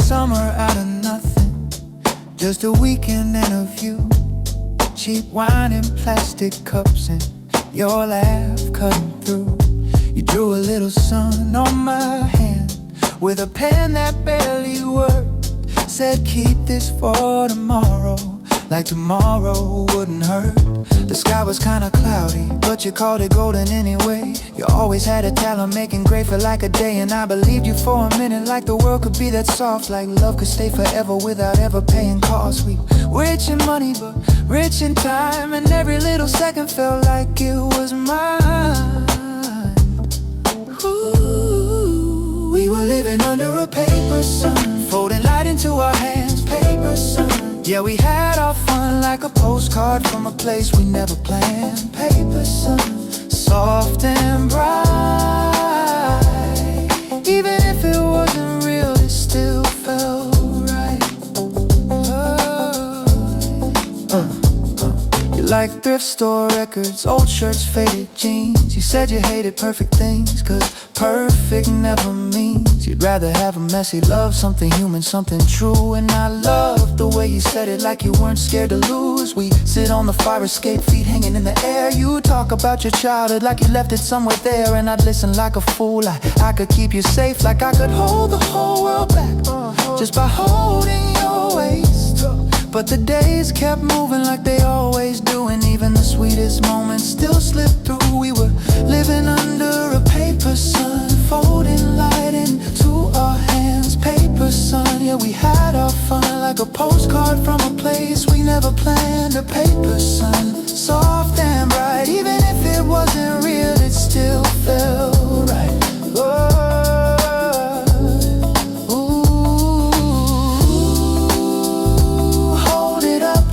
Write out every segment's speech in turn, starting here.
summer out of nothing, just a weekend and a view. Cheap wine in plastic cups and your laugh cutting through. You drew a little sun on my hand with a pen that barely worked. Said keep this for tomorrow, like tomorrow wouldn't hurt. The sky was kinda cloudy, but you called it golden anyway. You always had a talent making gray for like a day, and I believed you for a minute, like the world could be that soft, like love could stay forever without ever paying costs. We rich in money, but rich in time, and every little second felt like it was mine. Ooh, we were living under a paper sun, folding light into our hands, paper sun. Yeah, we had our fun like a postcard from a place we never planned. Paper sun, soft and bright. Even if it wasn't real, it still felt right. You like thrift store records, old shirts, faded jeans. You said you hated perfect things, cause perfect never means. You'd rather have a messy love, something human, something true. And I loved the way you said it, like you weren't scared to lose. We sit on the fire escape, feet hanging in the air. You talk about your childhood like you left it somewhere there, and I'd listen like a fool. I could keep you safe, like I could hold the whole world back just by holding your waist. But the days kept moving like they always do, and even the sweetest moments still slipped through. We were living under a paper sun, folding light into our hands, paper sun. Yeah, we had our fun like a postcard from a place we never planned. A paper sun, soft and bright. Even if it wasn't real, it still felt right. Hold it up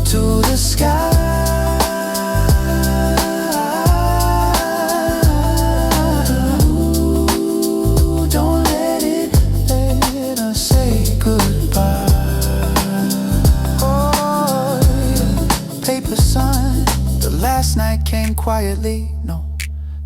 to the sky. Last night came quietly, no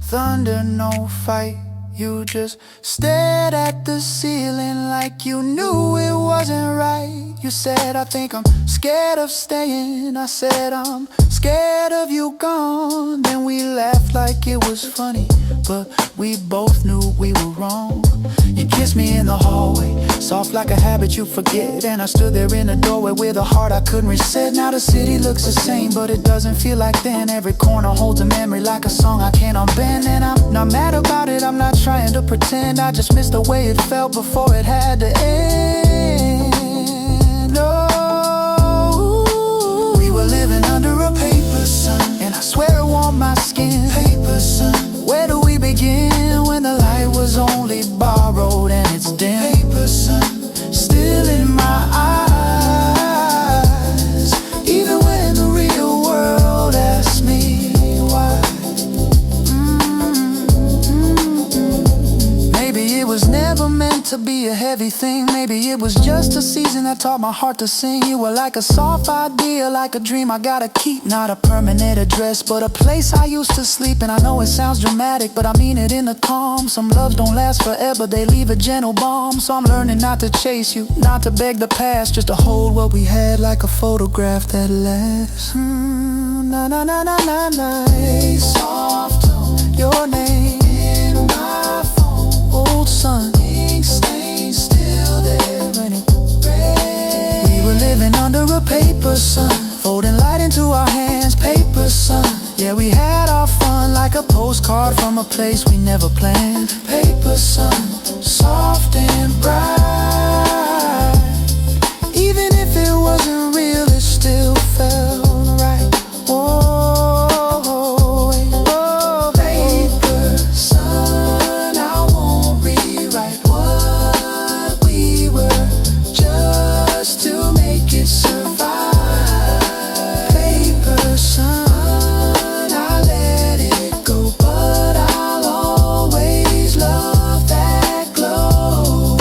thunder, no fight. You just stared at the ceiling like you knew it wasn't right. You said, I think I'm scared of staying. I said, I'm scared of you gone. Then we laughed like it was funny, but we both knew we were wrong. You kissed me in the hallway, soft like a habit you forget. And I stood there in the doorway with a heart I couldn't reset. Now the city looks the same, but it doesn't feel like then. Every corner holds a memory like a song I can't unbend. And I'm not mad about it, I'm not trying to pretend. I just miss the way it felt before it had to end. Oh, we were living under a paper sun, and I swear it warmed my skin. Paper sun, where do we begin when the light was only borrowed and it's dim? Paper sun, still in my eyes, even when the real world asks me why. Maybe it was never meant to be a heavy thing. Maybe it was just a season that taught my heart to sing. You were like a soft idea, like a dream I gotta keep. Not a permanent address, but a place I used to sleep. And I know it sounds dramatic, but I mean it in the calm. Some loves don't last forever, they leave a gentle balm. So I'm learning not to chase you, not to beg the past, just to hold what we had like a photograph that lasts. Na na na na na na. Hey, soft tone, your name in my phone. Old sun, ink stain still there when it rains. We were living under a paper sun, folding light into our hands, paper sun. Yeah, we had our fun like a postcard from a place we never planned. Paper sun, soft and bright. Even if it wasn't real, it still felt right. Whoa, paper sun, I won't rewrite what we were, just to make it survive. Paper sun, I let it go, but I'll always love that glow.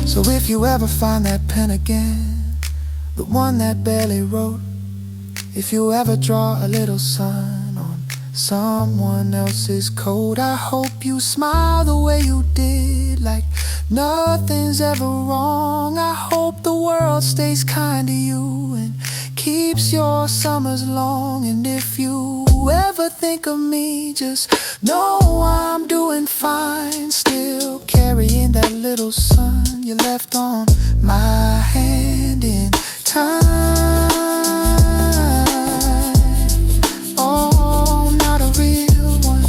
So if you ever find that pen again, the one that barely wrote, if you ever draw a little sun on someone else's coat. I hope you smile the way you did, like nothing's ever wrong. I hope the world stays kind to you and keeps your summers long. And if you ever think of me, just know I'm doing fine, still carrying that little sun you left on my hand in time. Oh, not a real one,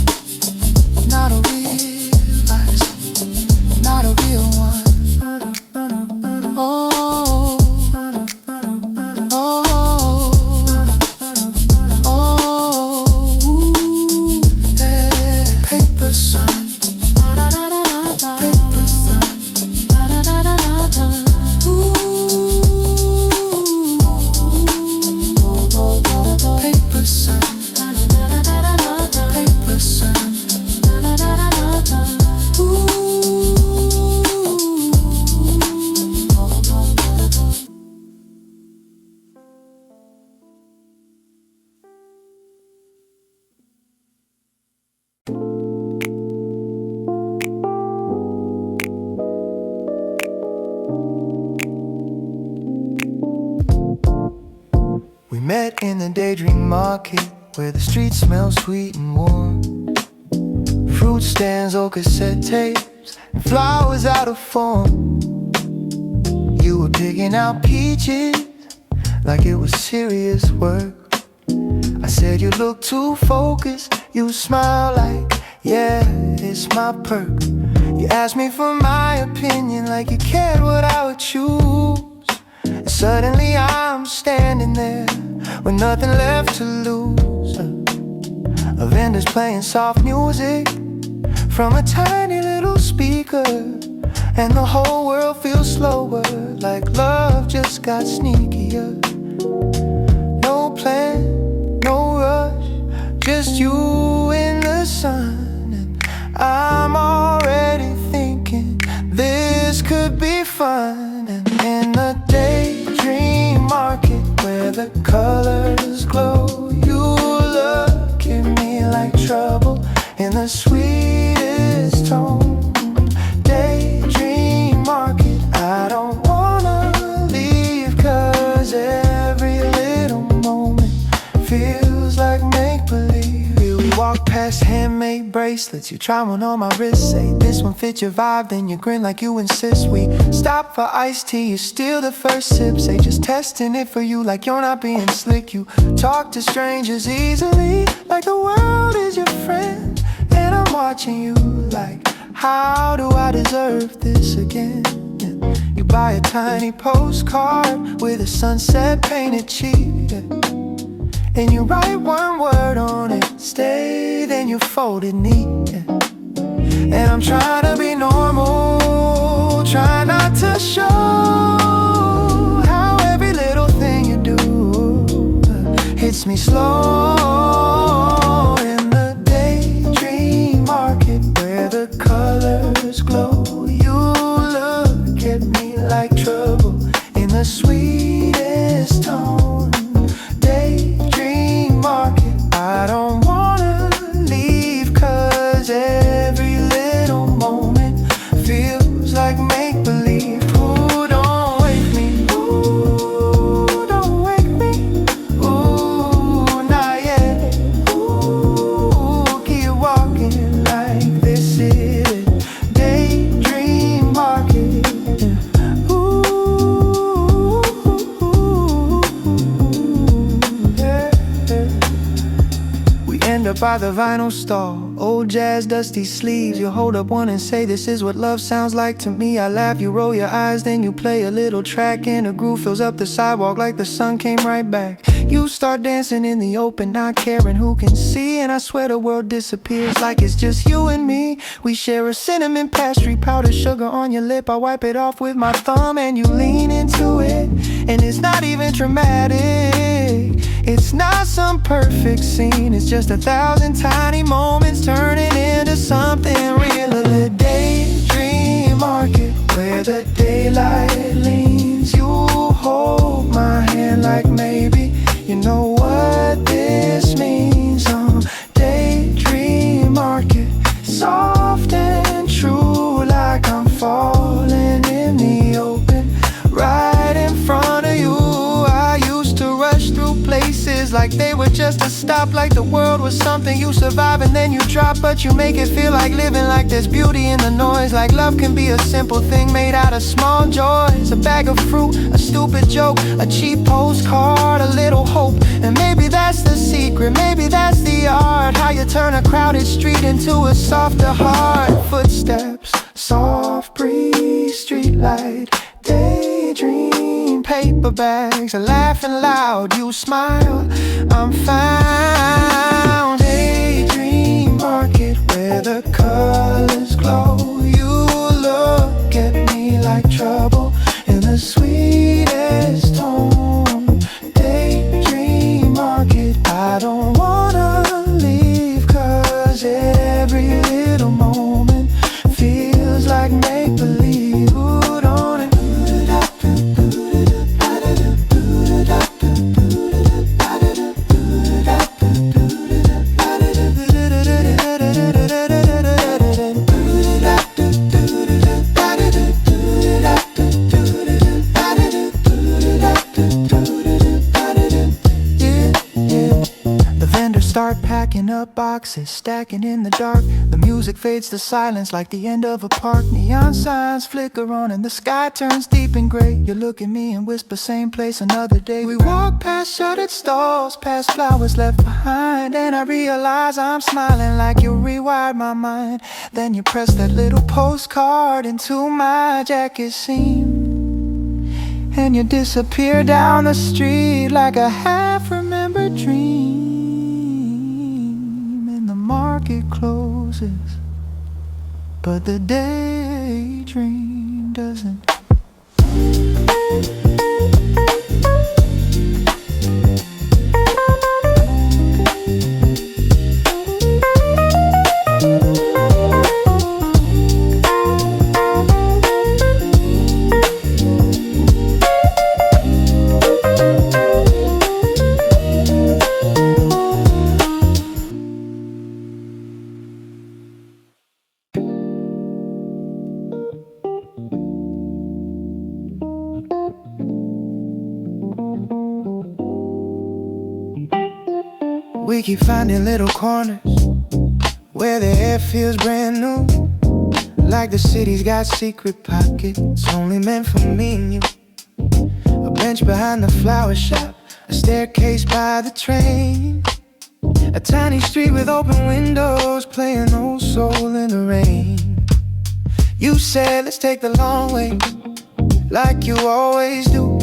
not a real life, not a real one. Oh, we met in the daydream market where the streets smell sweet and warm. Fruit stands, old cassette tapes, and flowers out of form. You were picking out peaches like it was serious work. I said you look too focused, you smile like, yeah, it's my perk. You asked me for my opinion like you cared what I would choose. And suddenly I'm standing there with nothing left to lose. A vendor's playing soft music from a tiny little speaker, and the whole world feels slower, like love just got sneakier. No plan, no rush, just you in the sun. And I'm already thinking this could be fun. And in the daydream market where the colors glow, you look at me like trouble in the sweetest tone. Daydream market, I don't wanna leave, 'cause every little moment feels like make-believe. Here we walk past handmade bracelets, you try one on my wrist, say this one fits your vibe, then you grin like you insist. We stop for iced tea, you steal the first sip, say just testing it for you like you're not being slick. You talk to strangers easily like the world is your friend, and I'm watching you like, how do I deserve this again? You buy a tiny postcard with a sunset painted cheek, and you write one word on it, stay, then you fold it neat. And I'm trying to be normal, try not to show how every little thing you do hits me slow. In the daydream market where the colors glow, you look at me like trouble in the sweetest tone. Daydream market, I don't wanna leave, 'cause every little moment feels like make-believe. Ooh, don't wake me, ooh, don't wake me, ooh, not yet. Ooh, keep walking like this is it. Daydream market, ooh, yeah, yeah. We end up by the vinyl stall, old jazz, dusty sleeves. You hold up one and say, this is what love sounds like to me. I laugh, you roll your eyes, then you play a little track, and the groove fills up the sidewalk like the sun came right back. You start dancing in the open, not caring who can see, and I swear the world disappears like it's just you and me. We share a cinnamon pastry, powdered sugar on your lip. I wipe it off with my thumb and you lean into it, and it's not even dramatic. It's not some perfect scene, it's just 1,000 tiny moments turning into something real. A daydream market where the daylight leans. You hold my hand like maybe you know what this means. Day like they were just a stop, like the world was something you survive and then you drop. But you make it feel like living, like there's beauty in the noise, like love can be a simple thing made out of small joys. A bag of fruit, a stupid joke, a cheap postcard, a little hope. And maybe that's the secret, maybe that's the art, how you turn a crowded street into a softer heart. Footsteps, soft breeze, street light, daydream, paper bags, laughing loud, you smile, I'm found. Daydream market where the colors glow, you look at me like trouble in the sweetest tone. Daydream market, I don't wanna leave, 'cause every little moment feels like make-believe. Ooh, don't it? Start packing up boxes, stacking in the dark. The music fades to silence like the end of a park. Neon signs flicker on and the sky turns deep and gray. You look at me and whisper, same place another day. We walk past shuttered stalls, past flowers left behind, and I realize I'm smiling like you rewired my mind. Then you press that little postcard into my jacket seam, and you disappear down the street like a half-remembered dream. Market closes, but the daydream doesn't. We keep finding little corners where the air feels brand new, like the city's got secret pockets only meant for me and you. A bench behind the flower shop, a staircase by the train, a tiny street with open windows playing old soul in the rain. You said let's take the long way, like you always do,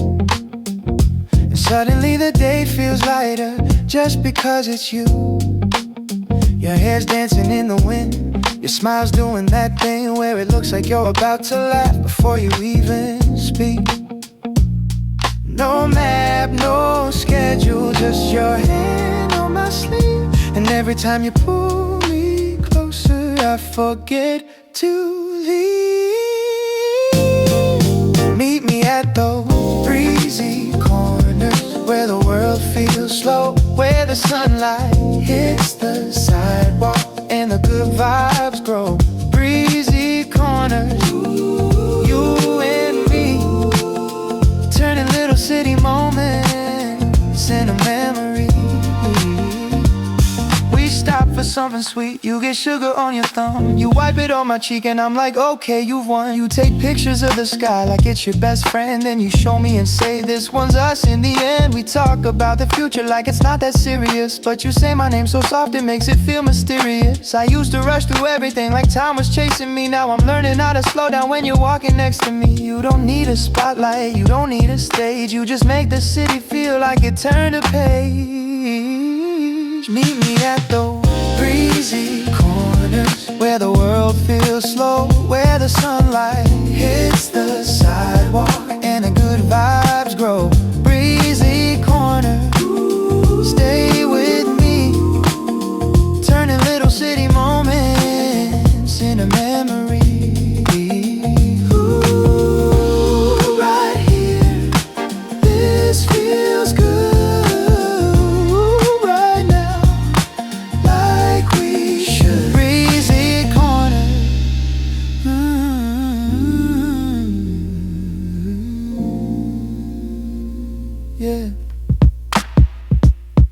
and suddenly the day feels lighter just because it's you. Your hair's dancing in the wind, your smile's doing that thing where it looks like you're about to laugh before you even speak. No map, no schedule, just your hand on my sleeve. And every time you pull me closer, I forget to leave. Meet me at those breezy corners where the world feels slow, where the sunlight hits the sidewalk and the good vibes grow. Breezy corners, you and me, turning little city moments into memory. We stop for something sweet, you get sugar on your thumb, you wipe it on my cheek and I'm like, okay, you've won. You take pictures of the sky like it's your best friend, then you show me and say this one's us. In the end we talk about the future like it's not that serious, but you say my name so soft it makes it feel mysterious. I used to rush through everything like time was chasing me, now I'm learning how to slow down when you're walking next to me. You don't need a spotlight, you don't need a stage, you just make the city feel like it turned a page. Meet me at those breezy corners where the world feels slow, where the sunlight hits the sidewalk and the good vibes grow. Breezy corner, stay with me, turning little city moments into memory. Ooh, right here, this feels good.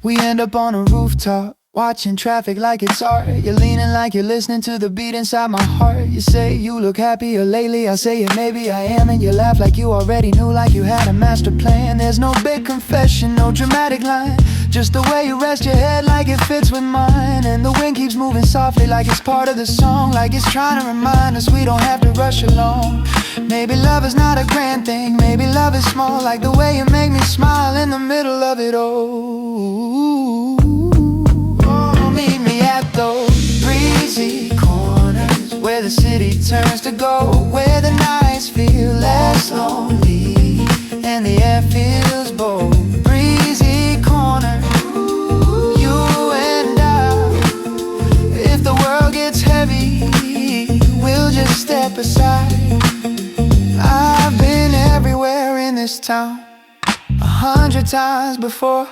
We end up on a rooftop, watching traffic like it's art. You're leaning like you're listening to the beat inside my heart. You say you look happier lately, I say yeah, maybe I am. And you laugh like you already knew, like you had a master plan. There's no big confession, no dramatic line, just the way you rest your head like it fits with mine. And the wind keeps moving softly like it's part of the song, like it's trying to remind us we don't have to rush along. Maybe love is not a grand thing, maybe love is small, like the way you make me smile in the middle of it all. Meet me at those breezy corners where the city turns to gold, where the nights feel less lonely and the air feels bold. Breezy corner, you and I. If the world gets heavy, we'll just step aside. I've been everywhere in this town 100 times before,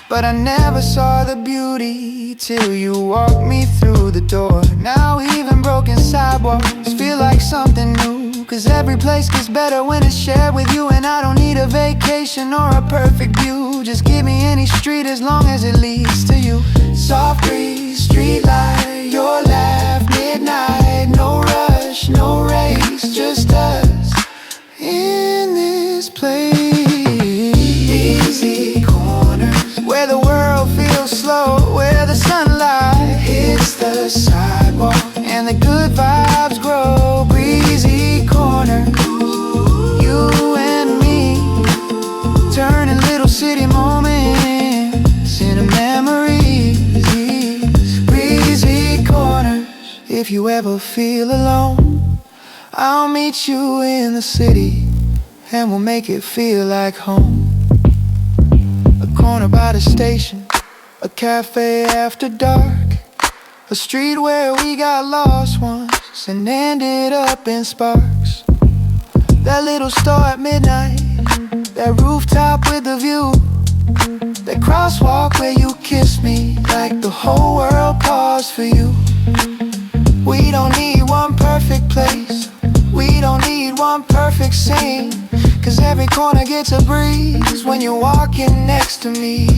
but I never saw the beauty till you walked me through the door. Now even broken sidewalks feel like something new, 'cause every place gets better when it's shared with you. And I don't need a vacation or a perfect view, just give me any street as long as it leads to you. Soft breeze, street light, your laugh, midnight. No rush, no race, just us in this place. Easy corners where the world feels slow, where the sunlight hits the sidewalk and the good vibes grow. Breezy corner, you and me, turning little city moments into memories. Breezy corners, if you ever feel alone, I'll meet you in the city and we'll make it feel like home. A corner by the station, a cafe after dark, a street where we got lost once and ended up in sparks. That little store at midnight, that rooftop with the view, that crosswalk where you kissed me like the whole world paused for you. We don't need one perfect place, we don't need one perfect scene, 'cause every corner gets a breeze when you're walking next to me.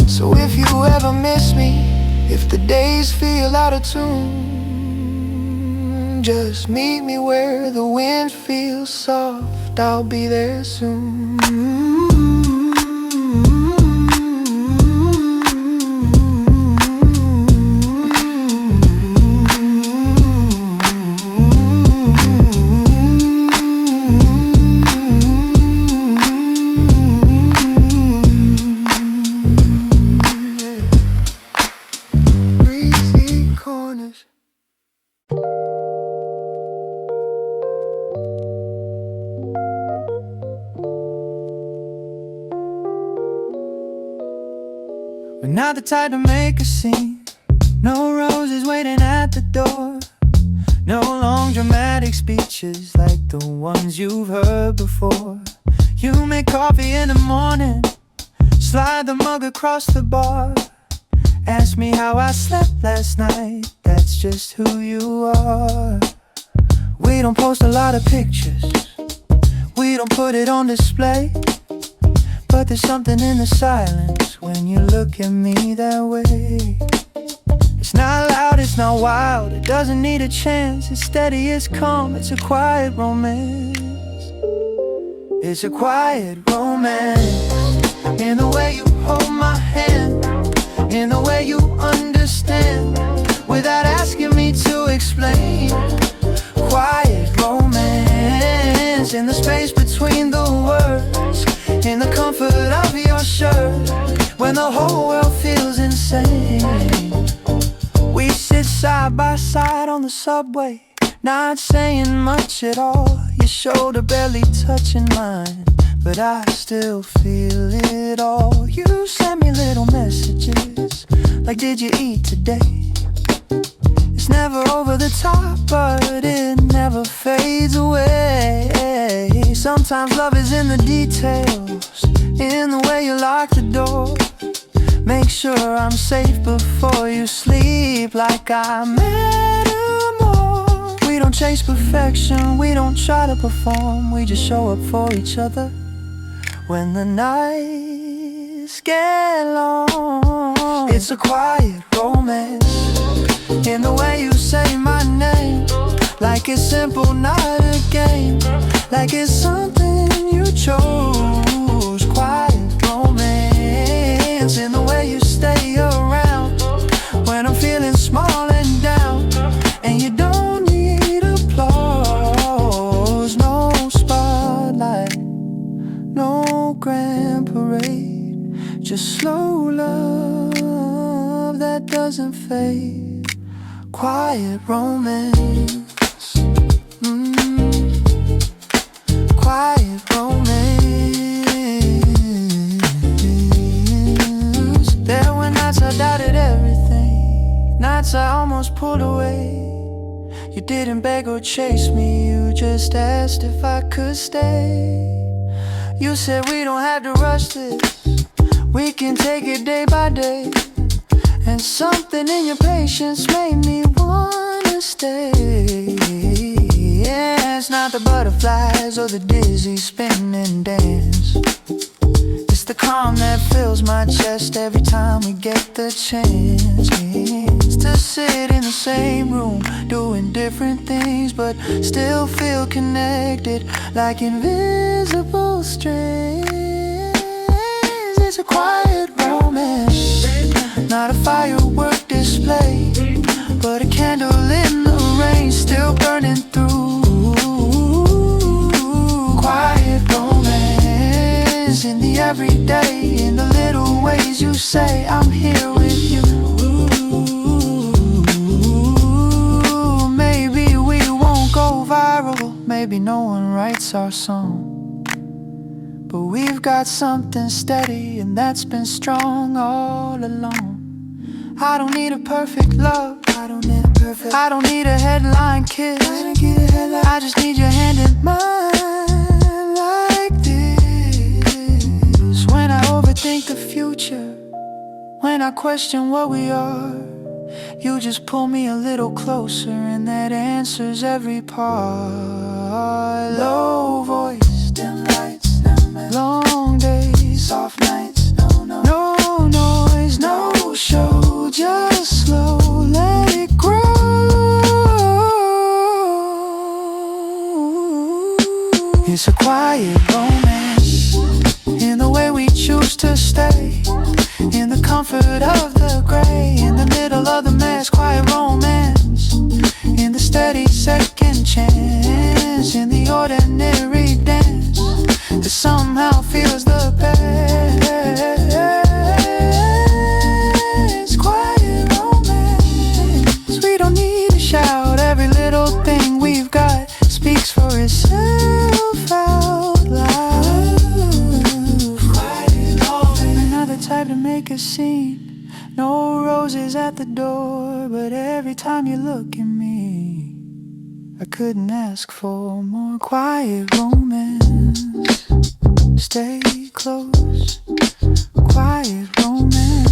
So if you ever miss me, if the days feel out of tune, just meet me where the wind feels soft, I'll be there soon. We're not the type to make a scene, no roses waiting at the door, no long dramatic speeches like the ones you've heard before. You make coffee in the morning, slide the mug across the bar, ask me how I slept last night, that's just who you are. We don't post a lot of pictures, we don't put it on display, but there's something in the silence when you look at me that way. It's not loud, it's not wild, it doesn't need a chance. It's steady, it's calm, it's a quiet romance. It's a quiet romance. In the way you hold my hand, in the way you understand, without asking me to explain. Quiet romance, in the space between the words, in the comfort of your shirt, when the whole world feels insane. We sit side by side on the subway, not saying much at all, your shoulder barely touching mine, but I still feel it all. You send me little messages, like did you eat today? It's never over the top, but it never fades away. Sometimes love is in the details, in the way you lock the door, make sure I'm safe before you sleep, like I matter more. We don't chase perfection, we don't try to perform, we just show up for each other when the night days get long. It's a quiet romance in the way you say my name, like it's simple, not a game, like it's something you chose. Quiet romance in the way you stay around when I'm feeling small and down, and you don't need applause. No spotlight, no grand parade, just slow love that doesn't fade. Quiet romance. Quiet romance. There were nights I doubted everything, nights I almost pulled away. You didn't beg or chase me, you just asked if I could stay. You said we don't have to rush this, we can take it day by day. And something in your patience made me wanna stay. Yeah, it's not the butterflies or the dizzy spinning dance, it's the calm that fills my chest every time we get the chance. It's to sit in the same room, doing different things, but still feel connected like invisible strings. It's a quiet romance, not a firework display, but a candle in the rain, still burning through. Quiet romance in the everyday, in the little ways you say I'm here with you. Maybe we won't go viral, maybe no one writes our song, but we've got something steady, and that's been strong all along. I don't need a perfect love, I don't need a headline kiss, I just need your hand in mine like this. When I overthink the future, when I question what we are, you just pull me a little closer, and that answers every part. Low voice, dim lights, long days, soft nights, no noise, no show, just slow, let it grow. It's a quiet romance in the way we choose to stay, in the comfort of the gray, in the middle of the mess. Quiet romance in the steady second chance, in the ordinary dance that somehow feels the best. Quiet romance, we don't need to shout, every little thing we've got speaks for itself out loud. We're not the type to make a scene, no roses at the door, but every time you look at me, I couldn't ask for more. Quiet romance, stay close. Quiet romance.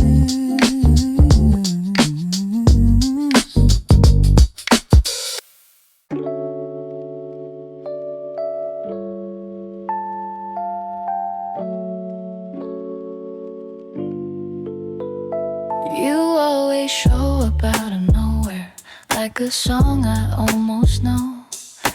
You always show up out of nowhere, like a song I almost know.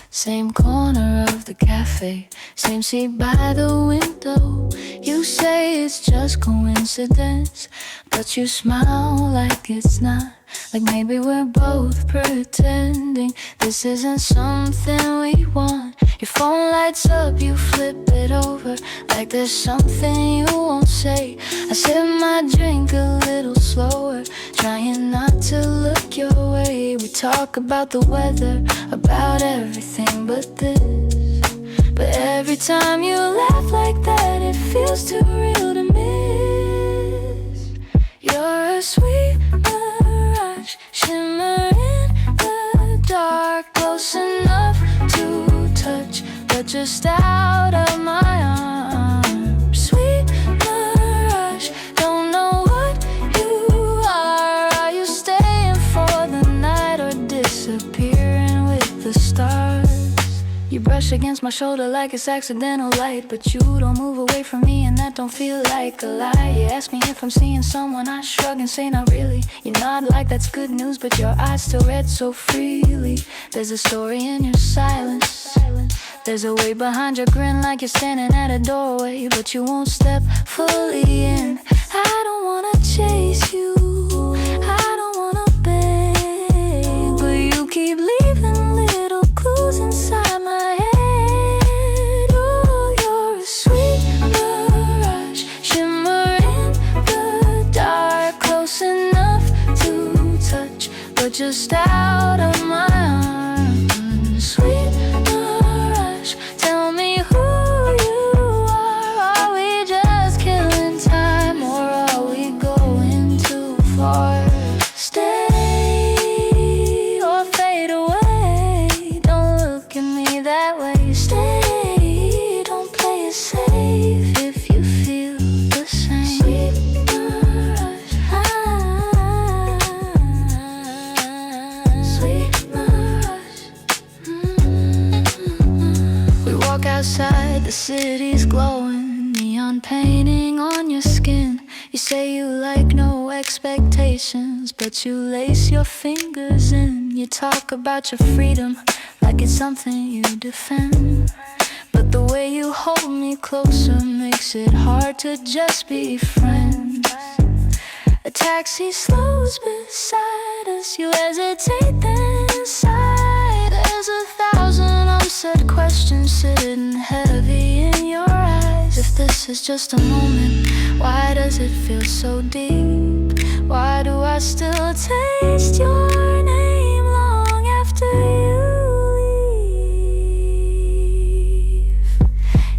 Same corner of the cafe, same seat by the window. You say it's just coincidence, but you smile like it's not, like maybe we're both pretending this isn't something we want. Your phone lights up, you flip it over, like there's something you won't say. I sip my drink a little slower, trying not to look your way. We talk about the weather, about everything but this. But every time you laugh like that, it feels too real to miss. You're a sweet mirage, shimmer in the dark, close enough to touch, but just out of my arms. Sweet mirage, don't know what you are. Are you staying for the night or disappearing with the stars? You brush brush against my shoulder like it's accidental light. But you don't move away from me and that don't feel like a lie. You ask me if I'm seeing someone, I shrug and say not really. You nod like that's good news, but your eyes still read so freely. There's a story in your silence. There's a way behind your grin like you're standing at a doorway, but you won't step fully in. I don't wanna chase you, I don't wanna beg, but you keep leaving little clues inside my head. Oh, you're a sweet mirage, shimmer in the dark, close enough to touch, but just out of my arms. Sweet mirage, tell me who you are. Are we just killing time, or are we going too far? Stay or fade away, don't look at me that way. Stay, don't play it safe if you feel the same. Sweet mirage, sweet mirage. We walk outside, the city's glowing, neon painting on your skin. You say you like no expectations, but you lace your fingers in. You talk about your freedom like it's something you defend, but the way you hold me closer makes it hard to just be friends. A taxi slows beside us, you hesitate then sigh. There's 1,000 unsaid questions sitting heavy in your eyes. If this is just a moment, why does it feel so deep? Why do I still taste your name long after you leave?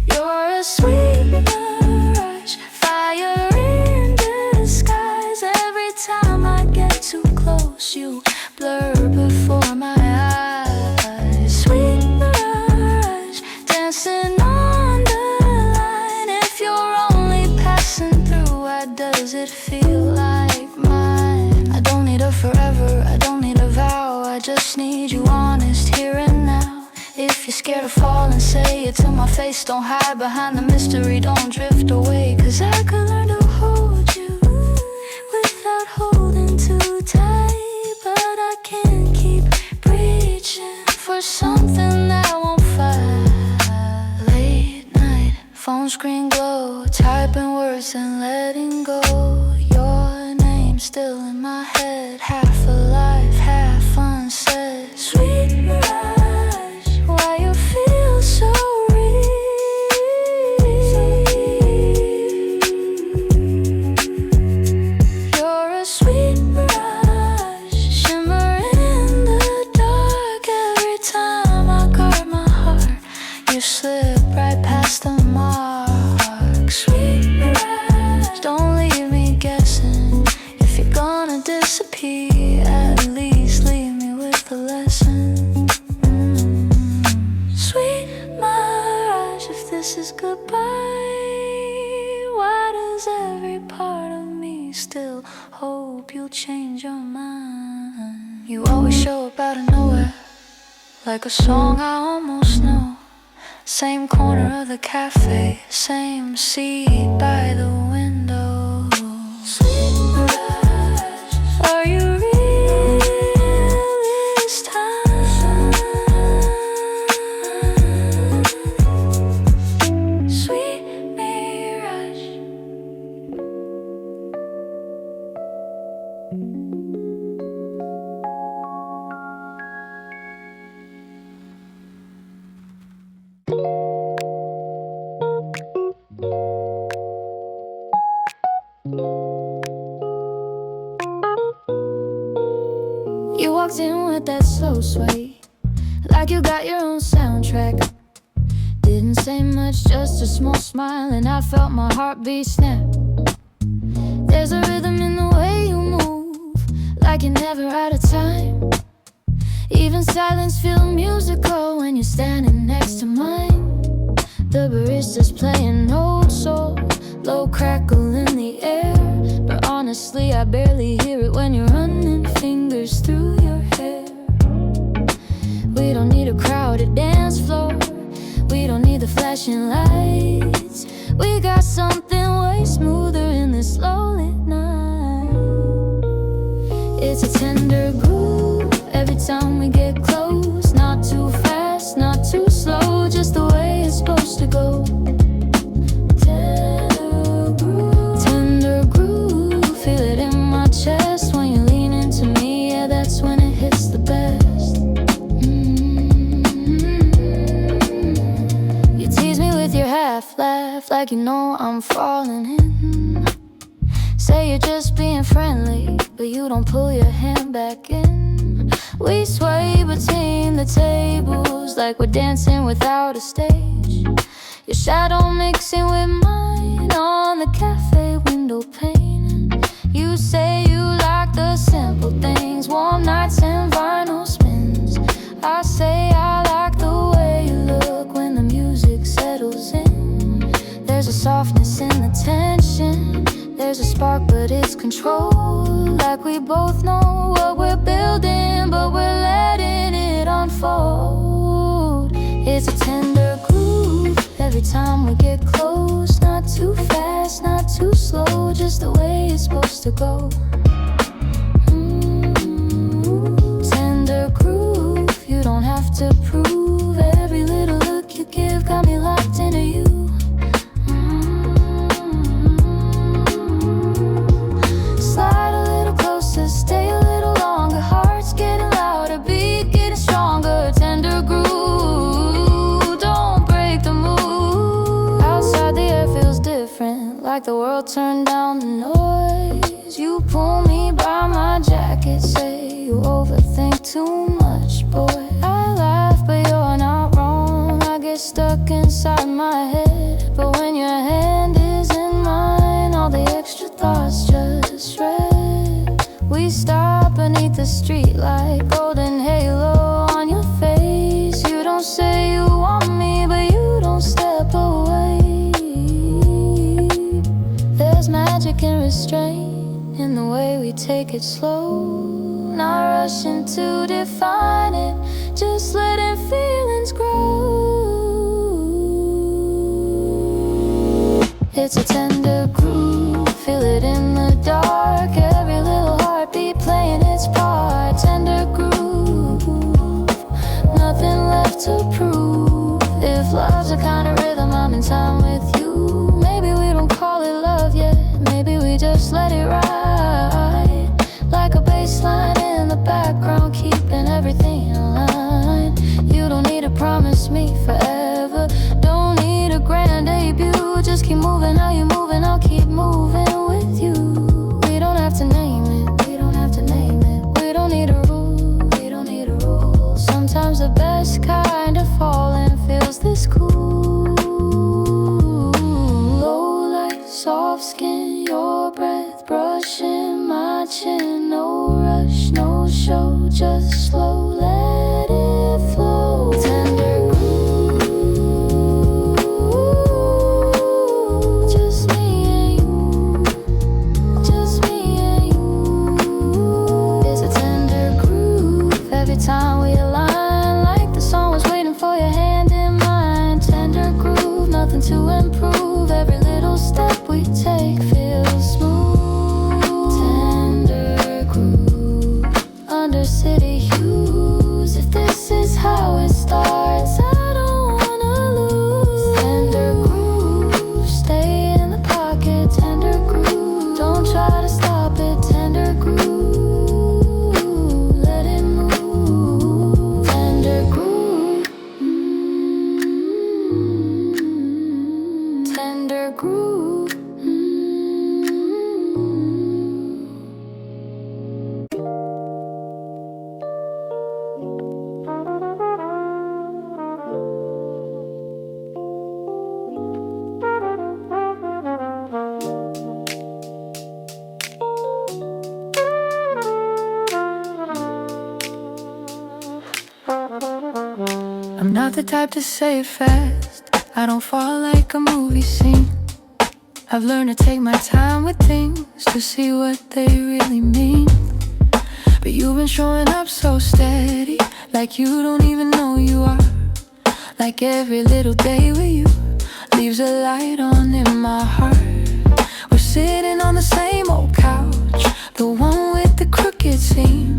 You're a sweet mirage, fire in disguise. Every time I get too close, you blur before my eyes. Sweet mirage, dancing on the line. If you're only passing through, why does it feel like mine? I don't need a forever, I don't need a vow, I just need you honest here and now. If you're scared of falling, say it to my face. Don't hide behind the mystery, don't drift away. Cause I could learn to hold you without holding too tight, but I can't keep reaching for something that won't fight. Late night, phone screen glow, typing words and letting go. Your name still in my head, half alive, half unsaid. Sweet mirage, why you feel so real? You're a sweet mirage, shimmer in the dark. Every time I guard my heart, you slip right past the mark. Sweet mirage, don't leave me guessing. If you're gonna disappear, at least leave me with a lesson. Sweet mirage, if this is goodbye, why does every part of me still hope you'll change your mind? You always show up out of nowhere, like a song I almost know. Same corner of the cafe, same seat by the window. Sweet mirage, are you real this time? Sweet mirage. You walked in with that slow sway, like you got your own soundtrack. Didn't say much, just a small smile, and I felt my heartbeat snap. There's a rhythm in the way you move, like you're never out of time. Even silence feels musical when you're standing next to mine. The barista's playing old soul, low crackle in the air, but honestly I barely hear it when you're running fingers through your hair. We don't need a crowded dance floor, something way smoother in this lonely night. It's a tender groove every time we get close. Not too fast, not too slow, just the way it's supposed to go. Tender groove, feel it in my chest when you lean into me. Yeah, that's when it hits the best. You tease me with your half laugh, like you know I'm falling in. Say you're just being friendly, but you don't pull your hand back in. We sway between the tables like we're dancing without a stage. Your shadow mixing with mine on the cafe window pane. You say you like the simple things, warm nights and vinyl spins. I say I like the way you look when the music settles in. There's a softness in the tension, there's a spark but it's controlled. Like we both know what we're building, but we're letting it unfold. It's a tender groove every time we get close. Not too fast, not too slow, just the way it's supposed to go. Tender groove, you don't have to prove. Every little look you give got me locked into you. Slide a little closer, stay a little longer. Heart's getting louder, beat getting stronger. Tender groove, don't break the mood. Outside the air feels different, like the world turned down the noise. You pull me by my jacket, say you overthink too much, boy. I laugh, but you're not wrong. I get stuck inside my head, but when your hand is in mine, all the extra thoughts just shred. We stop beneath the street light, golden halo on your face. You don't say you want me, but you don't step away. There's magic and restraint in the way we take it slow. Not rushing to define it, just letting feelings grow. It's a tender groove, feel it in the dark. Every little heartbeat playing its part. Tender groove, nothing left to prove. If love's a kind of rhythm, I'm in time with you. Maybe we don't call it love yet, maybe we just let it ride. Like a bass line in the background, keeping everything in line. You don't need to promise me forever, don't need a grand debut. Just keep moving how you're moving, I'll keep moving with you. We don't have to name it, we don't have to name it. We don't need a rule, we don't need a rule. Sometimes the best kind of falling feels this cool. Low light, soft skin, your breath brushing my chin. No rush, no show, just slow, let it flow. Tender groove, just me and you, just me and you. It's a tender groove every time we align, like the song was waiting for your hand in mine. Tender groove, nothing to improve. Every little step we take feels smooth. Tender groove, under city hues. If this is how it starts, I don't wanna lose. Tender groove, stay in the pocket. Tender groove, don't try to stop it. Tender groove, let it move. Tender groove, tender groove. I'm not the type to say it fast, I don't fall like a movie scene. I've learned to take my time with things to see what they really mean. But you've been showing up so steady, like you don't even know you are. Like every little day with you, leaves a light on in my heart. We're sitting on the same old couch, the one with the crooked seam.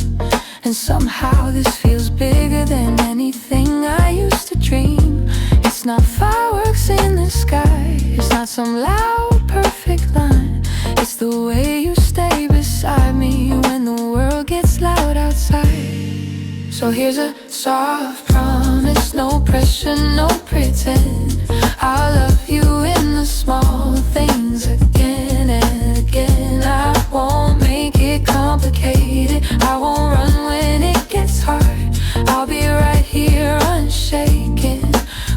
And somehow this feels bigger than anything I used to dream. It's not fireworks in the sky, it's not some loud perfect line. It's the way you stay beside me when the world gets loud outside. So here's a soft promise, no pressure, no pretend. I'll love you in the small things again and again. I won't make it complicated, I won't run when it gets hard. I'll be right here unshaken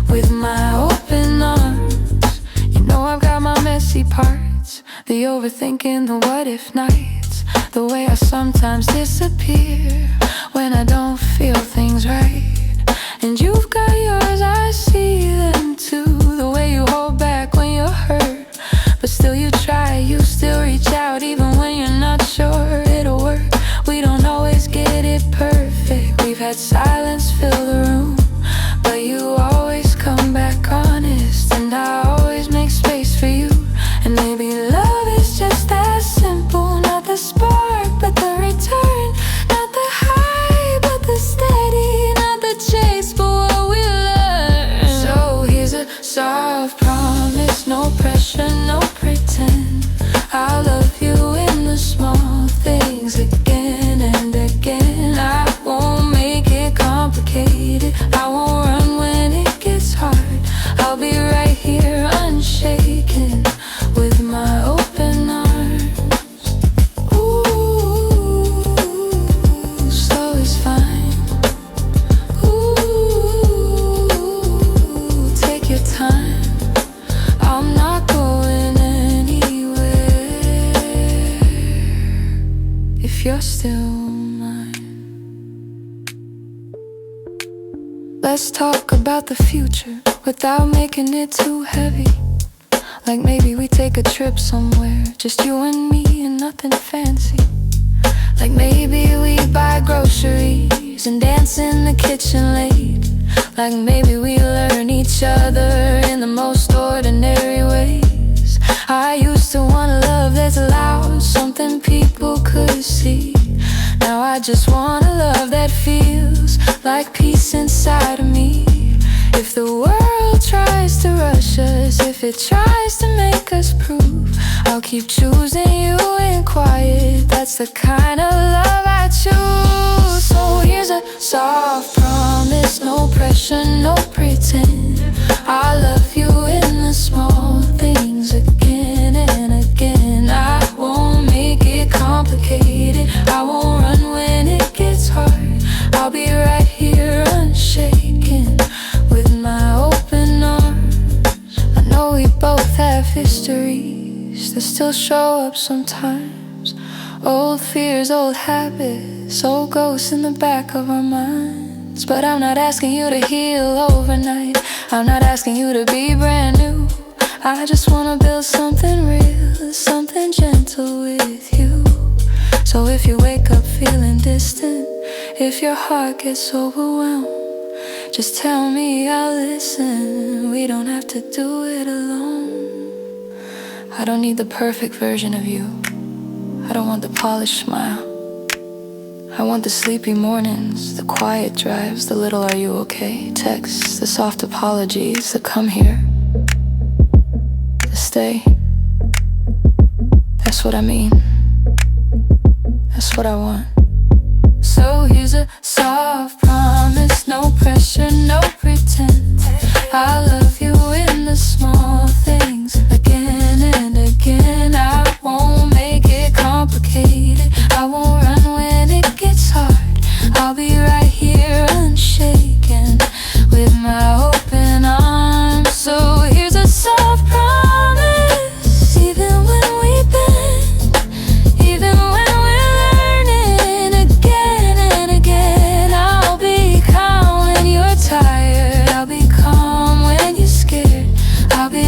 with my open arms. You know I've got my messy parts, the overthinking, the what if nights, the way I sometimes disappear when I don't feel things right. And you've got yours, I see them too, the way you hold back when you're hurt, but still you try, you still reach out even when you're not sure it'll work. We don't always get it perfect, we've had silence fill the room, but you always come back honest, and I always make space for you. And maybe love is just as simple, not the spark but the return, not the high but the steady, not the chase but what we learn. So here's a soft promise, no pressure, no pretend. I'll love you in the small things again and again. I won't make it complicated, I won't run when it gets hard. I'll be right here unshaken with my open arms. Ooh, slow is fine. Ooh, take your time, I'm not going anywhere if you're still mine. Let's talk about the future without making it too heavy. Like maybe we take a trip somewhere, just you and me and nothing fancy. Like maybe we buy groceries and dance in the kitchen late. Like maybe we learn each other in the most ordinary ways. I used to want a love that's loud, something people could see. Now I just want a love that feels like peace inside of me. If the world tries to rush us, if it tries to make us prove, I'll keep choosing you in quiet. That's the kind of love I choose. So here's a soft promise, no pressure, no pretend. I'll love you in the small things again and again. I won't make it complicated, I won't run when it gets hard. I'll be right here unshaken with my open arms. I know we both have histories that still show up sometimes. Old fears, old habits, old ghosts in the back of our minds. But I'm not asking you to heal overnight, I'm not asking you to be brand new. I just wanna build something real, something gentle with you. So if you wake up feeling distant, if your heart gets overwhelmed, just tell me, I'll listen. We don't have to do it alone. I don't need the perfect version of you, I don't want the polished smile. I want the sleepy mornings, the quiet drives, the little "are you okay" texts, the soft apologies, the "come here", the "stay". That's what I mean, that's what I want. So here's a soft promise, no pressure, no pretend. I'll love you in the small things again and again. I won't make it complicated, I won't run when it gets hard. I'll be right here unshaken with my open arms. So here's a soft promise, even when we bend, even when we're learning again and again. I'll be calm when you're tired, I'll be calm when you're scared. I'll be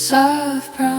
soft brown